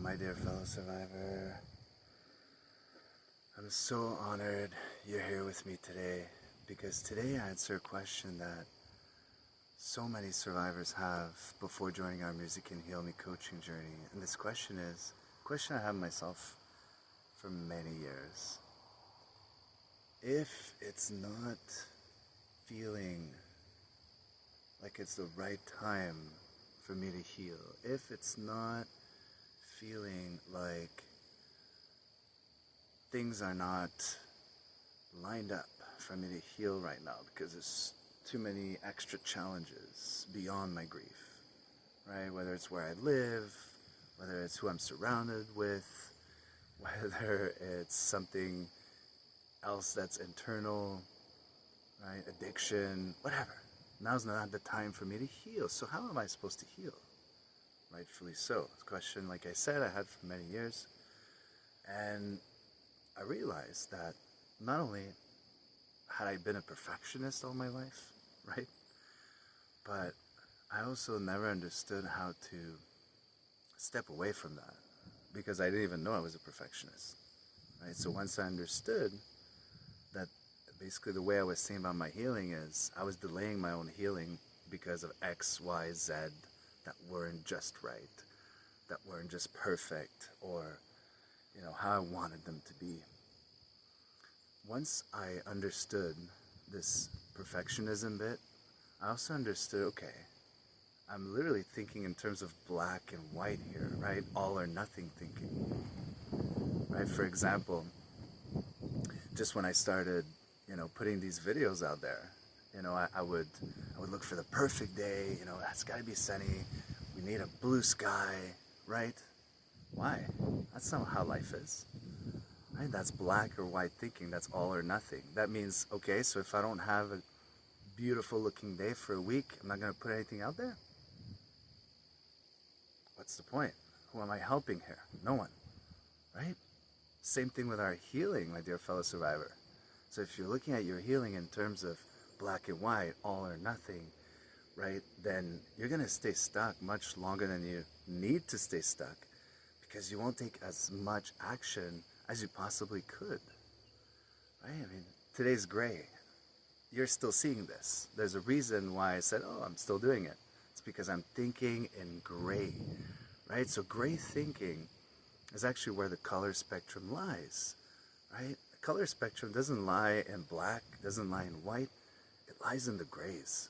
my dear fellow survivor. I'm so honored you're here with me today because today I answer a question that so many survivors have before joining our Music Can Heal Me coaching journey. And this question is a question I have myself for many years. If it's not feeling like it's the right time for me to heal, if it's not feeling like things are not lined up for me to heal right now because there's too many extra challenges beyond my grief, right? Whether it's where I live, whether it's who I'm surrounded with, whether it's something else that's internal, right? Addiction, whatever. Now's not the time for me to heal. So how am I supposed to heal? Rightfully so. It's a question, like I said, I had for many years. And I realized that not only had I been a perfectionist all my life, right? But I also never understood how to step away from that because I didn't even know I was a perfectionist, right? So once I understood that basically the way I was saying about my healing is I was delaying my own healing because of X, Y, Z that weren't just right, that weren't just perfect, or how I wanted them to be. Once I understood this perfectionism bit, I also understood, okay, I'm literally thinking in terms of black and white here, right? All or nothing thinking, right? For example, just when I started, putting these videos out there, I would look for the perfect day, it's got to be sunny, we need a blue sky, right? Why? That's not how life is, right? That's black or white thinking. That's all or nothing. That means, okay, so if I don't have a beautiful looking day for a week, I'm not going to put anything out there? What's the point? Who am I helping here? No one, right? Same thing with our healing, my dear fellow survivor. So if you're looking at your healing in terms of black and white, all or nothing, right, then you're going to stay stuck much longer than you need to stay stuck because you won't take as much action as you possibly could, right? I mean, today's gray. You're still seeing this. There's a reason why I said, I'm still doing it. It's because I'm thinking in gray, right? So gray thinking is actually where the color spectrum lies, right? The color spectrum doesn't lie in black, doesn't lie in white, it lies in the grays,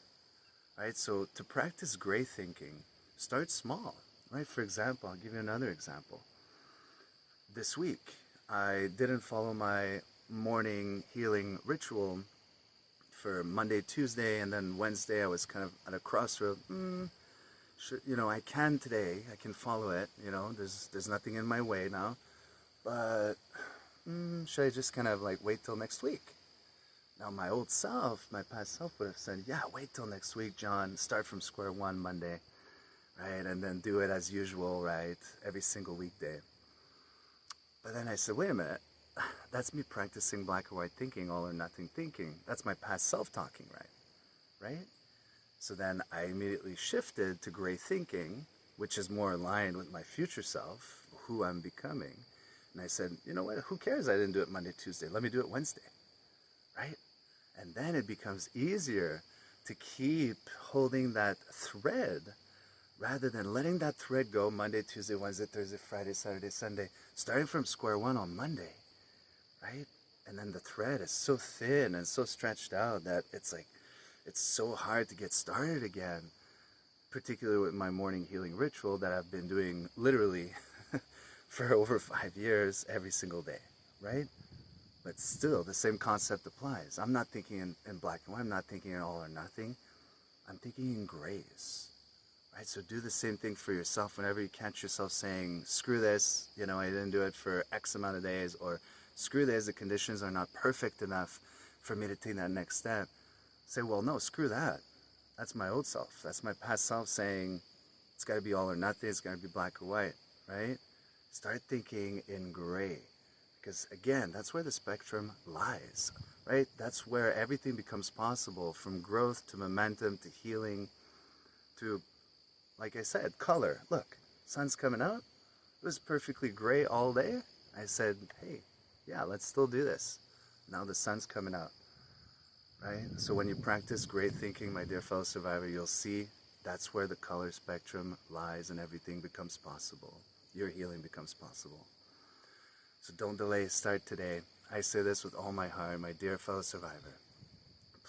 right? So to practice gray thinking, start small, right? For example, I'll give you another example. This week, I didn't follow my morning healing ritual for Monday, Tuesday, and then Wednesday I was kind of at a crossroad. I can today, I can follow it, there's nothing in my way now, but should I just kind of like wait till next week? Now my old self, my past self would have said, yeah, wait till next week, John, start from square one Monday, right, and then do it as usual, right, every single weekday. But then I said, wait a minute, that's me practicing black or white thinking, all or nothing thinking. That's my past self talking, right? So then I immediately shifted to gray thinking, which is more aligned with my future self, who I'm becoming. And I said, you know what, who cares I didn't do it Monday, Tuesday, let me do it Wednesday, right? And then it becomes easier to keep holding that thread rather than letting that thread go Monday, Tuesday, Wednesday, Thursday, Friday, Saturday, Sunday, starting from square one on Monday, right? And then the thread is so thin and so stretched out that it's so hard to get started again, particularly with my morning healing ritual that I've been doing literally for over 5 years every single day, right? But still, the same concept applies. I'm not thinking in black and white. I'm not thinking in all or nothing. I'm thinking in grays, right? So do the same thing for yourself whenever you catch yourself saying, screw this, I didn't do it for X amount of days, or screw this, the conditions are not perfect enough for me to take that next step. Say, well, no, screw that. That's my old self. That's my past self saying it's got to be all or nothing. It's got to be black or white, right? Start thinking in gray. Because again, that's where the spectrum lies, right? That's where everything becomes possible, from growth to momentum to healing to, like I said, color. Look, sun's coming out, It was perfectly gray all day. I said, hey, yeah, let's still do this. Now the sun's coming out, right? So when you practice great thinking, my dear fellow survivor, you'll see that's where the color spectrum lies and everything becomes possible. Your healing becomes possible. So don't delay, start today. I say this with all my heart, my dear fellow survivor.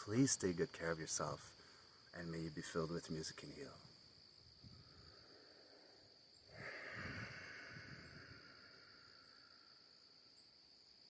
Please take good care of yourself, and may you be filled with music and heal.